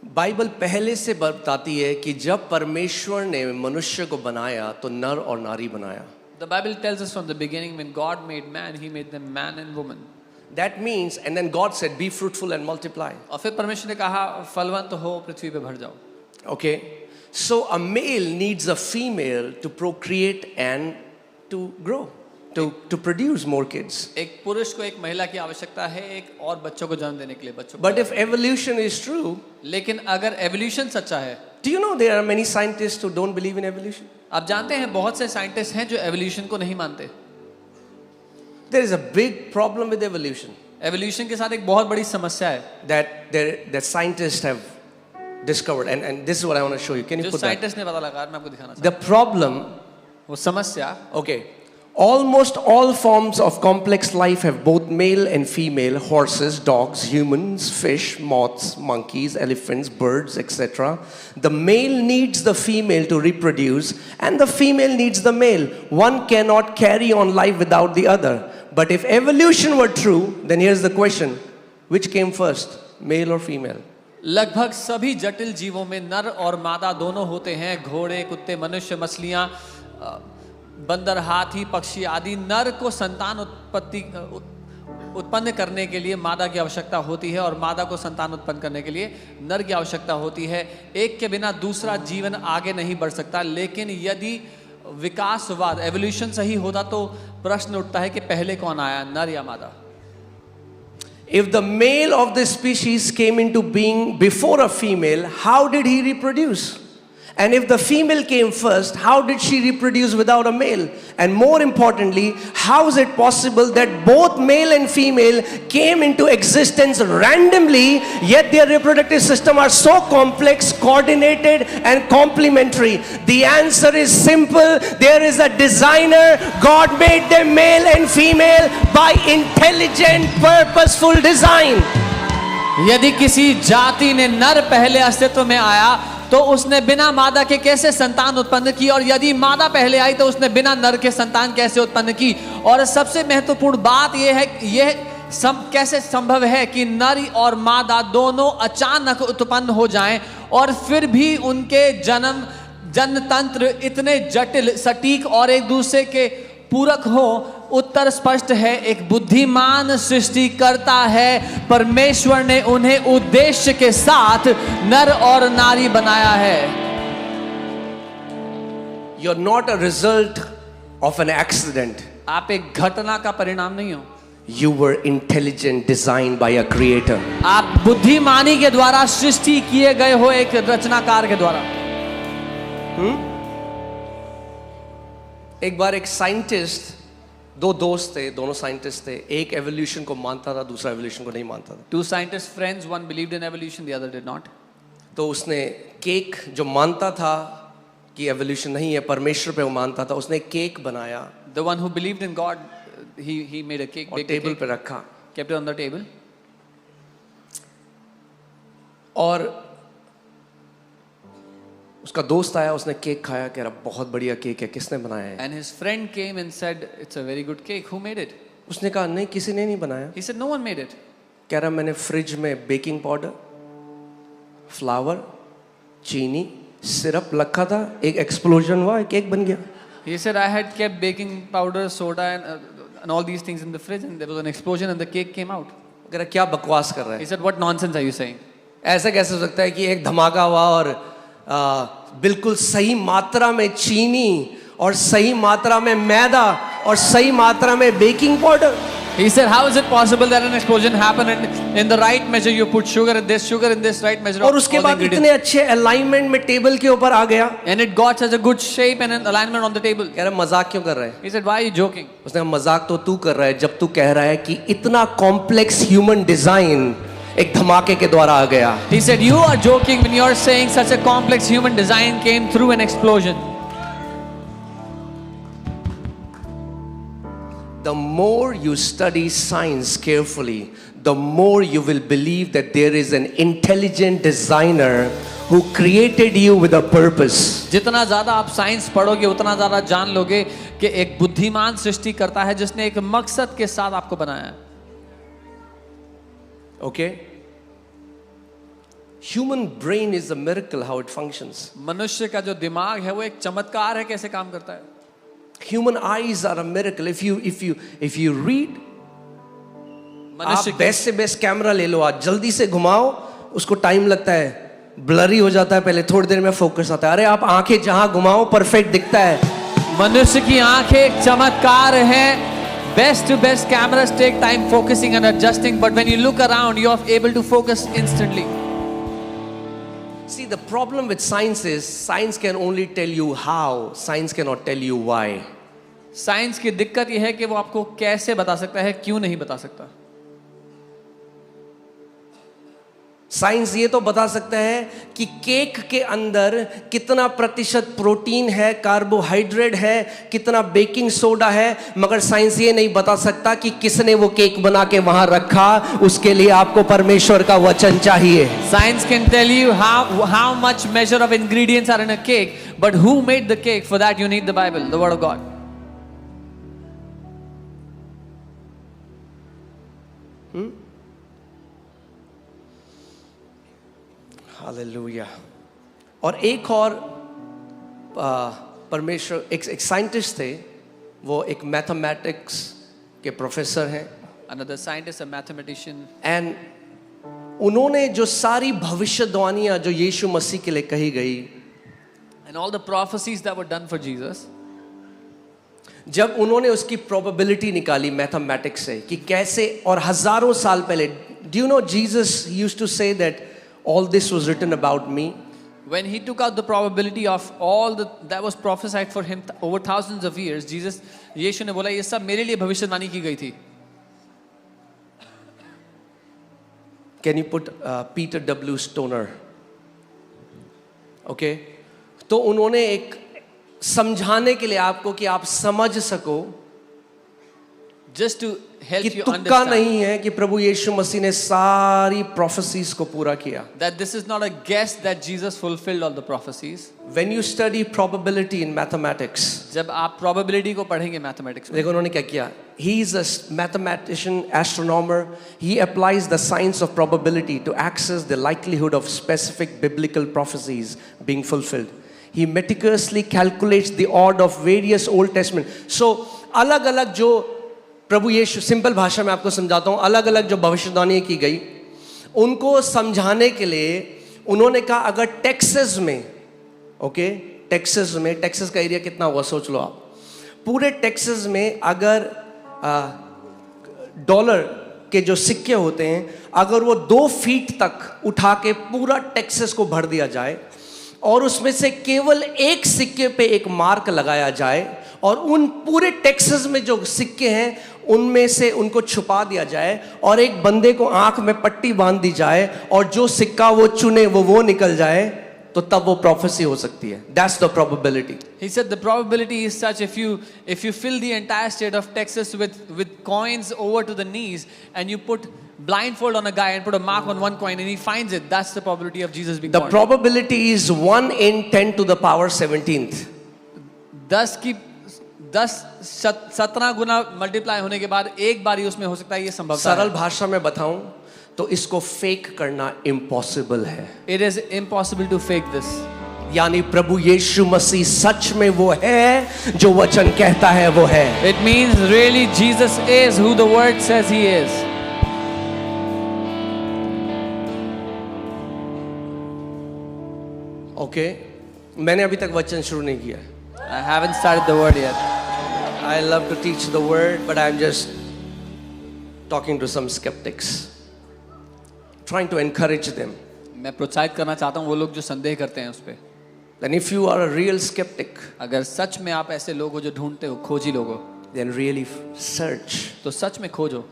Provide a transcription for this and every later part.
Bible पहले से बताती है कि जब परमेश्वर ने मनुष्य को बनाया तो नर और नारी बनाया. The Bible tells us from the beginning, when God made man, He made them man and woman. That means, and then God said, be fruitful and multiply. और फिर परमेश्वर ने कहा फलवंत हो पृथ्वी पे भर जाओ. Okay, so a male needs a female to procreate and to grow, to produce more kids. एक पुरुष को एक महिला की आवश्यकता है एक और बच्चों को जन्म देने के लिए बच्चों को. But if evolution is true, लेकिन अगर एवोल्यूशन सच्चा है, do you know there are many scientists who don't believe in evolution? आप जानते हैं बहुत से साइंटिस्ट हैं जो एवोल्यूशन को नहीं मानते. There is a big problem with evolution evolution के साथ एक बहुत बड़ी समस्या है that scientists have discovered, and this is what I want to show you. Can you जो put that? साइंटिस्ट ने पता लगा, मैं आपको दिखाना चाहता The problem, हूं. वो समस्या, okay, almost all forms of complex life have both male and female: horses, dogs, humans, fish, moths, monkeys, elephants, birds, etc. The male needs the female to reproduce, and the female needs the male. One cannot carry on life without the other. But if evolution were true, then here's the question: which came first, male or female? लगभग सभी जटिल जीवों में नर और मादा दोनों होते हैं. घोड़े, कुत्ते, मनुष्य, मछलियां, बंदर, हाथी, पक्षी आदि. नर को संतान उत्पन्न करने के लिए मादा की आवश्यकता होती है और मादा को संतान उत्पन्न करने के लिए नर की आवश्यकता होती है. एक के बिना दूसरा जीवन आगे नहीं बढ़ सकता. लेकिन यदि विकासवाद एवोल्यूशन सही होता तो प्रश्न उठता है कि पहले कौन आया, नर या मादा? If the male of the species came into being before a female, how did he reproduce? And if the female came first, how did she reproduce without a male? And more importantly, how is it possible that both male and female came into existence randomly, yet their reproductive system are so complex, coordinated and complementary? The answer is simple. There is a designer. God made them male and female by intelligent, purposeful design. यदि किसी जाति ने नर पहले अस्तित्व में आया तो उसने बिना मादा के कैसे संतान उत्पन्न की, और यदि मादा पहले आई तो उसने बिना नर के संतान कैसे उत्पन्न की. और सबसे महत्वपूर्ण बात यह है, कैसे संभव है कि नर और मादा दोनों अचानक उत्पन्न हो जाएं और फिर भी उनके जनतंत्र इतने जटिल, सटीक और एक दूसरे के पूरक हो. उत्तर स्पष्ट है, एक बुद्धिमान सृष्टिकर्ता है. परमेश्वर ने उन्हें उद्देश्य के साथ नर और नारी बनाया है. You're not a result of an accident. आप एक घटना का परिणाम नहीं हो. You were intelligent, designed by a creator. आप बुद्धिमानी के द्वारा सृष्टि किए गए हो, एक रचनाकार के द्वारा. एक बार एक साइंटिस्ट, दो दोस्त थे, दोनों साइंटिस्ट थे. एक एवोल्यूशन को मानता था, दूसरा एवोल्यूशन को नहीं मानता था. Two scientist friends, one believed in evolution, the other did not. तो उसने केक, जो मानता था कि एवोल्यूशन नहीं है, परमेश्वर पे वो मानता था, उसने केक बनाया. The one who believed in God, he made a cake, और टेबल पे रखा. kept it on the table. और उसका दोस्त आया, उसने केक खाया, कह रहा बहुत बढ़िया केक है, किसने बनाया है? And his friend came and said, it's a very good cake. Who made it? उसने कहा नहीं, किसी ने नहीं बनाया. He said, no one made it. कह रहा मैंने फ्रिज में बेकिंग पाउडर, फ्लावर, चीनी, सिरप रखा था, एक एक्सप्लोजन हुआ, केक बन गया. He said, I had kept baking powder, soda and all these things in the fridge, and there was an explosion and the cake came out. कह रहा क्या बकवास कर रहा है? He said, what nonsense are you saying? ऐसा कैसे हो सकता है कि एक धमाका हुआ और बिल्कुल सही मात्रा में चीनी और सही मात्रा में मैदा और सही मात्रा में baking powder? He said, how is it possible that an explosion happened and in the right measure you put sugar in this right measure? और उसके बाद इतने अच्छे अलाइनमेंट में टेबल के ऊपर आ गया. And it got such a good shape and an alignment on the table. कह रहा मजाक क्यों कर रहा है? He said, why are you joking? उसने कहा मजाक तो तू कर रहा है जब तू कह रहा है कि इतना कॉम्प्लेक्स ह्यूमन डिजाइन एक धमाके के द्वारा आ गया. He said, you are joking when you are saying such a complex human design came through an explosion. The more you study science carefully, the more you will believe that there is an intelligent designer who created you with a purpose. जितना ज़्यादा आप science पढ़ोगे उतना ज़्यादा जान लोगे कि एक बुद्धिमान सृष्टि करता है जिसने एक मकसद के साथ आपको बनाया है. Okay? Human brain is a miracle how it functions. मनुष्य का जो दिमाग है वो एक चमत्कार है कैसे काम करता है. Human eyes are a miracle. If you read, आप मनुष्य बेस्ट से बेस्ट कैमरा ले लो, आज जल्दी से घुमाओ, उसको टाइम लगता है, ब्लरी हो जाता है, पहले थोड़ी देर में फोकस आता है. अरे आप आंखें जहां घुमाओ परफेक्ट दिखता है. मनुष्य की आंखें एक चमत्कार है. Best to best cameras take time focusing and adjusting, but when you look around, you are able to focus instantly. See, the problem with science is science can only tell you how, science cannot tell you why. Science की दिक्कत यह है कि वो आपको कैसे बता सकता है, क्यों नहीं बता सकता. साइंस ये तो बता सकता है कि केक के अंदर कितना प्रतिशत प्रोटीन है, कार्बोहाइड्रेट है, कितना बेकिंग सोडा है, मगर साइंस ये नहीं बता सकता कि किसने वो केक बना के वहां रखा. उसके लिए आपको परमेश्वर का वचन चाहिए. Science can tell you how much measure of ingredients are in a cake, but who made the cake? For that you need the Bible, the Word of God. Hallelujah. और एक और परमेश्वर एक साइंटिस्ट थे, वो एक मैथमेटिक्स के professor हैं. Another scientist, a mathematician, and उन्होंने जो सारी भविष्यवाणियां जो यीशु मसीह के लिए कही गई, and all the prophecies that were done for Jesus, जब उन्होंने उसकी प्रोबेबिलिटी निकाली मैथमेटिक्स से कि कैसे, और हजारों साल पहले, do you know Jesus used to say that all this was written about me. when he took out the probability of all that was prophesied for him over thousands of years, यीशु ने बोला ये सब मेरे लिए भविष्यवाणी की गई थी. Can you put Peter W. Stoner? Okay. तो उन्होंने एक समझाने के लिए आपको कि आप समझ सको just to help कि you तुक्का understand नहीं है कि प्रभु यीशु मसीह ने सारी प्रोफेसीज को पूरा किया. that this is not a guess that Jesus fulfilled all the prophecies. When you study probability in mathematics, जब आप probability को पढ़ेंगे mathematics में, देखो उन्होंने क्या किया. He is a mathematician, astronomer. He applies the science of probability to access the likelihood of specific biblical prophecies being fulfilled. He meticulously calculates the odds of various Old Testament. So अलग अलग जो प्रभु यीशु, simple भाषा में आपको समझाता हूँ, अलग अलग जो भविष्यवाणी की गई, उनको समझाने के लिए उन्होंने कहा अगर टेक्सास में, ओके, टेक्सास का एरिया कितना हुआ सोच लो आप, पूरे टेक्सास में अगर डॉलर के जो सिक्के होते हैं, अगर वो 2 फीट तक उठा के पूरा टेक्सास को भर दिया जाए और उसमें से केवल एक सिक्के पे एक मार्क लगाया जाए और उन पूरे टेक्सास में जो सिक्के हैं उनमें से उनको छुपा दिया जाए और एक बंदे को आंख में पट्टी बांध दी जाए और जो सिक्का वो चुने वो निकल जाए, तो तब वो प्रोफेसी हो सकती है. That's the probability. he said the probability is such if you fill the entire state of Texas with coins over to the knees and you put blindfold on a guy and put a mark on one coin and he finds it, that's the probability of Jesus being The born. probability is 1 in 10 to the power 17th. 17 Guna multiply होने के बाद एक बार ही उसमें हो सकता है, ये संभव सरल भाषा में बताऊं तो इसको फेक करना इम्पॉसिबल है. It is impossible to fake this. यानी प्रभु यीशु मसीह सच में वो है जो वचन कहता है वो है. It means really Jesus is who the word says he is. Okay, मैंने अभी तक वचन शुरू नहीं किया. I haven't started the word yet. I love to teach the word, but I'm just talking to some skeptics, trying to encourage them. मैं प्रोत्साहित करना चाहता हूँ वो लोग जो संदेह करते हैं उस पे. And if you are a real skeptic, अगर सच में आप ऐसे लोग हो जो ढूंढते हो, खोजी लोग हो, then really search. तो सच में खोजो.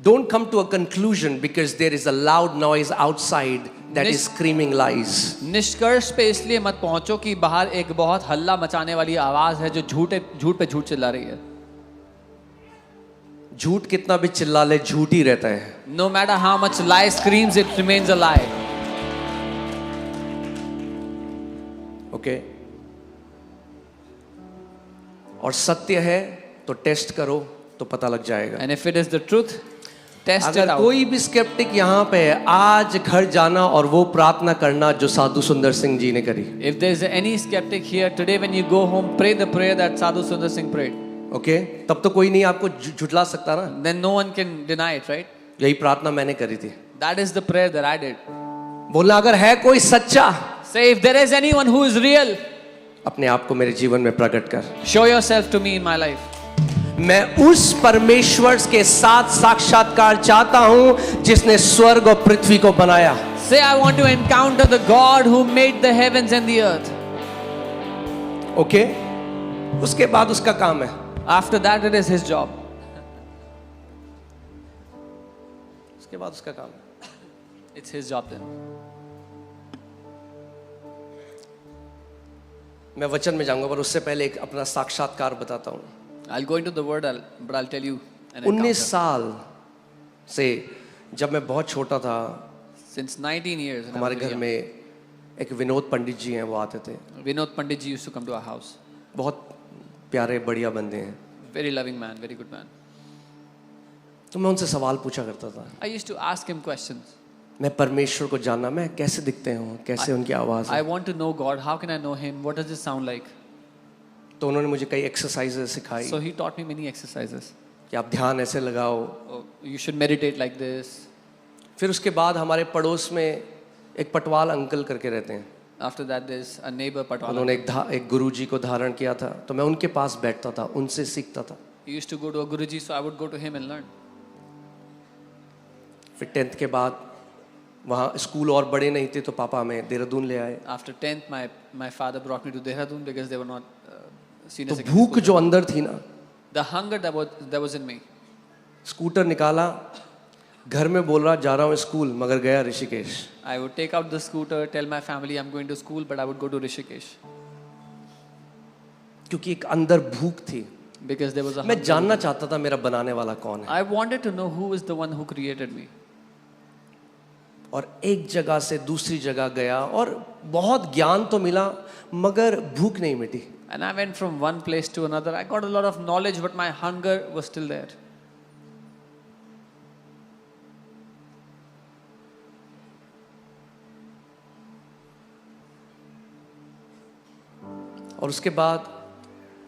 Don't come to a conclusion because there is a loud noise outside that is screaming lies. निष्कर्ष पे इसलिए मत पहुंचो कि बाहर एक बहुत हल्ला मचाने वाली आवाज है जो झूठ पे झूठ चिल्ला रही है. झूठ कितना भी चिल्ला ले, झूठ ही रहता है. No matter how much lie screams, it remains a lie. Okay? और सत्य है तो टेस्ट करो तो पता लग जाएगा. And if it is the truth, Test it अगर out. कोई भी स्केप्टिक यहाँ पे है, आज घर जाना और वो प्रार्थना करना जो साधु सुंदर सिंह जी ने करी. If there is any skeptic here today, when you go home, pray the prayer that Sadhu Sundar Singh prayed. Okay तब तो कोई नहीं आपको झुठला सकता ना. Then no one can deny it, right? यही प्रार्थना मैंने करी थी. That is the prayer that I did. बोला अगर है कोई सच्चा, Say, if there is anyone who is real, अपने आप को मेरे जीवन में प्रकट कर. show yourself to me in my life. मैं उस परमेश्वर के साथ साक्षात्कार चाहता हूं जिसने स्वर्ग और पृथ्वी को बनाया. Say, I want to encounter the God who made the heavens and the earth. Okay उसके बाद उसका काम है. After that, it is his job. उसके बाद उसका काम है. It's his job then. मैं वचन में जाऊंगा पर उससे पहले एक अपना साक्षात्कार बताता हूं. I'll go into the word, but I'll tell you. an 19 encounter. साल से जब मैं बहुत छोटा था, Since 19 years, when I हमारे was घर young, में एक विनोद पंडित जी हैं, वो आते थे. Vinod Pandit ji used to come to our house. बहुत प्यारे बढ़िया बंदे हैं. Very loving man, very good man. तो मैं उनसे सवाल पूछा करता था. I used to ask him questions. मैं परमेश्वर को जानना, मैं कैसे दिखते हूँ, कैसे उनकी आवाज़ I है. want to know God. How can I know him? What does it sound like? तो उन्होंने मुझे कई एक्सरसाइजेस सिखाई So he taught me many exercises. कि आप ध्यान ऐसे लगाओ. Oh, you should meditate like this. फिर उसके बाद हमारे पड़ोस में एक पटवाल अंकल करके रहते हैं. After that, there's a neighbor Patwala. उन्होंने एक गुरुजी को धारण किया था, तो मैं उनके पास बैठता था, उनसे सीखता था. He used to go to a Guruji, so I would go to him and learn. फिर 10th के बाद वहाँ स्कूल और बड़े नहीं थे, तो पापा हमें देहरादून ले आए. After 10th, my father brought me to Dehradun because they were not senior तो secondary भूख school. जो अंदर थी ना, The hunger that was in me. Scooter निकाला, घर में बोल रहा जा रहा हूँ स्कूल, मगर गया Rishikesh. I would take out the scooter, tell my family I'm going to school, but I would go to Rishikesh क्योंकि एक अंदर भूख थी. because there was a मैं hunger. जानना चाहता था मेरा बनाने वाला कौन है. I wanted to know who is the one who created me. और एक जगह से दूसरी जगह गया और बहुत ज्ञान तो मिला, मगर भूख नहीं मिटी. And I went from one place to another. I got a lot of knowledge, but my hunger was still there. और उसके बाद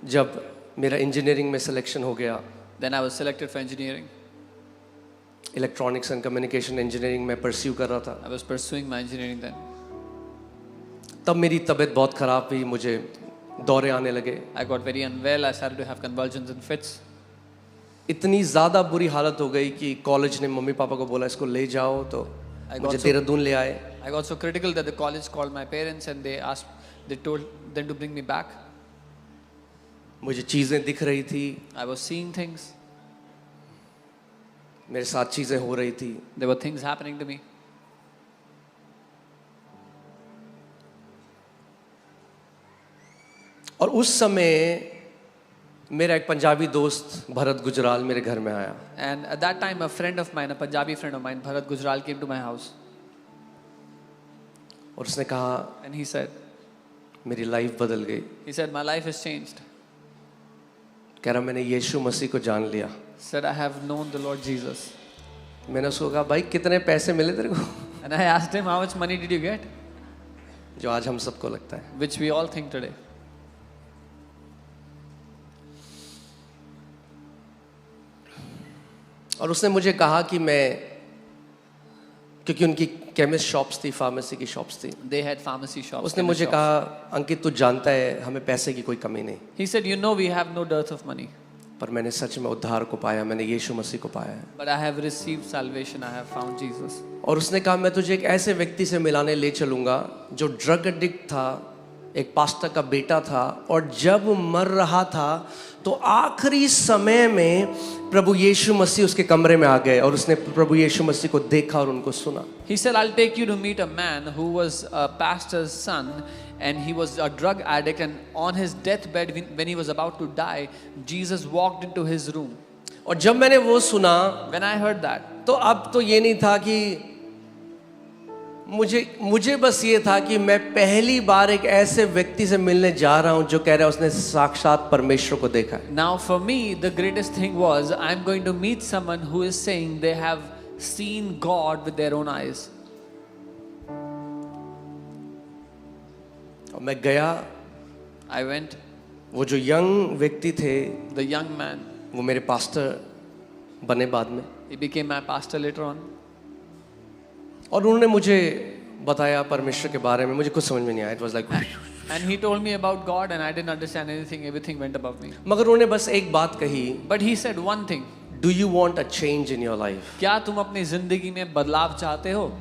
जब मेरा इंजीनियरिंग में सिलेक्शन हो गया, Then I was selected for engineering. Electronics and communication engineering में pursue कर रहा था. I was pursuing my engineering then. तब मेरी तबीयत बहुत ख़राब हुई, मुझे दौरे आने लगे. I got very unwell. I started to have convulsions and fits. इतनी ज़्यादा बुरी हालत हो गई कि कॉलेज ने मम्मी पापा को बोला इसको ले जाओ, तो I got मुझे so- देहरादून ले आए. I got so critical that the college called my parents and they told them to bring me back. मुझे चीज़ें दिख रही थी, I was seeing things. मेरे साथ चीज़ें हो रही थी. There were things happening to me. और उस समय मेरा एक पंजाबी दोस्त भरत गुजराल मेरे घर में आया. And at that time, a friend of mine, a Punjabi friend of mine, Bharat Gujral, came to my house. और उसने कहा And he said, मेरी लाइफ बदल गई. my life has changed. कह रहा मैंने यीशु मसीह को जान लिया. Said, I have known the Lord Jesus. मैंने उसको कहा भाई कितने पैसे मिले तेरे को, And I asked him, how much money did you get? जो आज हम सबको लगता है. Which we all think today. और उसने मुझे कहा कि मैं, क्योंकि उनकी केमिस्ट शॉप्स थी, फार्मेसी की शॉप्स थी, They had pharmacy shops. उसने chemist मुझे shops. कहा अंकित तू जानता है हमें पैसे की कोई कमी नहीं, He said, we have no dearth of money. पर मैंने सच में उद्धार को पाया, मैंने यीशु मसीह को पाया है. But I have received salvation. I have found Jesus. और उसने कहा मैं तुझे एक ऐसे व्यक्ति से मिलाने ले चलूंगा जो ड्रग एडिक्ट था, एक पास्टर का बेटा था, और जब मर रहा था तो आखिरी समय में प्रभु यीशु मसीह उसके कमरे में आ गए और उसने प्रभु यीशु मसीह को देखा और उनको सुना. He said, I'll take you to meet a man who was a pastor's son and he was a drug addict, and on his deathbed when he was about to die, Jesus walked into his room. और जब मैंने वो सुना When I heard that, तो अब तो ये नहीं था कि मुझे बस ये था कि मैं पहली बार एक ऐसे व्यक्ति से मिलने जा रहा हूं जो कह रहा है उसने साक्षात परमेश्वर को देखा है। Now for me, the greatest thing was I'm going to meet someone who is saying they have seen God with their own eyes. और मैं गया, I went, वो जो यंग व्यक्ति थे the young man, वो मेरे पास्टर बने बाद में, he became my pastor later on. और उन्होंने मुझे बताया परमेश्वर के बारे में, मुझे कुछ समझ में नहीं आया। It was like, And he told me about God and I didn't understand anything, everything went above me. मगर उन्होंने बस एक बात कही, But he said one thing, do you want a change in your life? क्या तुम अपनी जिंदगी में बदलाव चाहते हो?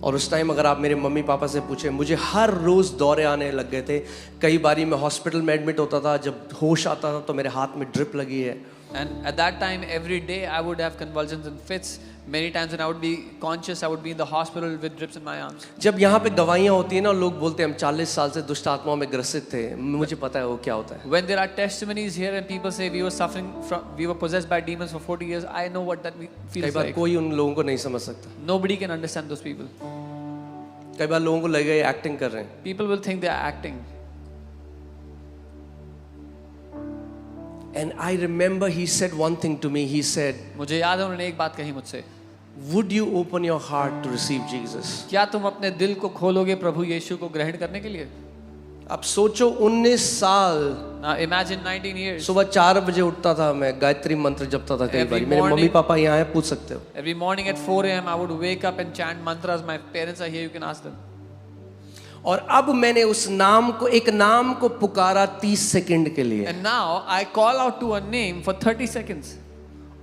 और उस टाइम अगर आप मेरे मम्मी पापा से पूछे, मुझे हर रोज दौरे आने लग गए थे। कई बारी मैं हॉस्पिटल में एडमिट होता था, जब होश आता था तो मेरे हाथ में ड्रिप लगी है। And at that time, every day I would have convulsions and fits. Many times when I would be conscious, I would be in the hospital with drips in my arms. जब यहाँ पे गवाहियाँ होती हैं ना, लोग बोलते हैं हम 40 साल से दुष्ट आत्माओं में ग्रसित थे। मुझे पता है वो क्या होता है। When there are testimonies here and people say we were suffering from, we were possessed by demons for 40 years, I know what that कई feels बार like. कोई उन लोगों को नहीं समझ सकता। Nobody can understand those people. कई बार लोगों को लगेगा एक्टिंग कर रहे हैं। People will think they are acting. And I remember he said one thing to me. He said, मुझे याद है उन्होंने एक बात कही मुझसे, would you open your heart to receive Jesus? क्या तुम अपने दिल को खोलोगे प्रभु यीशु को ग्रहण करने के लिए? अब सोचो 19 साल, Now imagine 19 years. सुबह 4 बजे उठता था मैं, गायत्री मंत्र जपता था। कई Every बार मेरे morning- मम्मी पापा यहाँ हैं, पूछ सकते हो। Every morning at 4 a.m. I would wake up and chant mantras. My parents are here, you can ask them. और अब मैंने उस नाम को, एक नाम को पुकारा 30 सेकंड के लिए, And now I call out to a name for 30 seconds.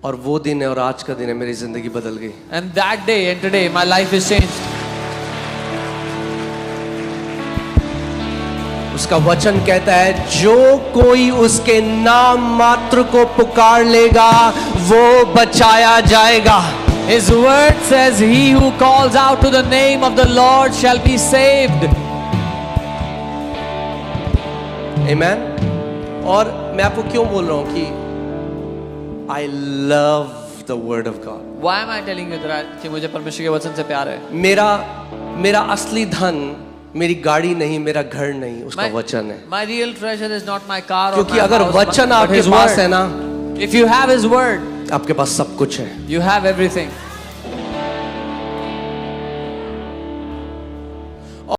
और वो दिन है और आज का दिन है, मेरी जिंदगी बदल गई। And that day and today my life is changed. उसका वचन कहता है, जो कोई उसके नाम मात्र को पुकार लेगा वो बचाया जाएगा। His word says, he who calls out to the name of the Lord shall be saved. Amen. और मैं आपको क्यों बोल रहा हूं कि I love the word of God. Why am I telling you that कि मुझे परमेश्वर के वचन से प्यार है? मेरा असली धन मेरी गाड़ी नहीं, मेरा घर नहीं, उसका वचन है। My real treasure is not my car or क्योंकि my अगर house, वचन but आपके his पास है word. ना, If you have his word, आपके पास सब कुछ है। you have everything.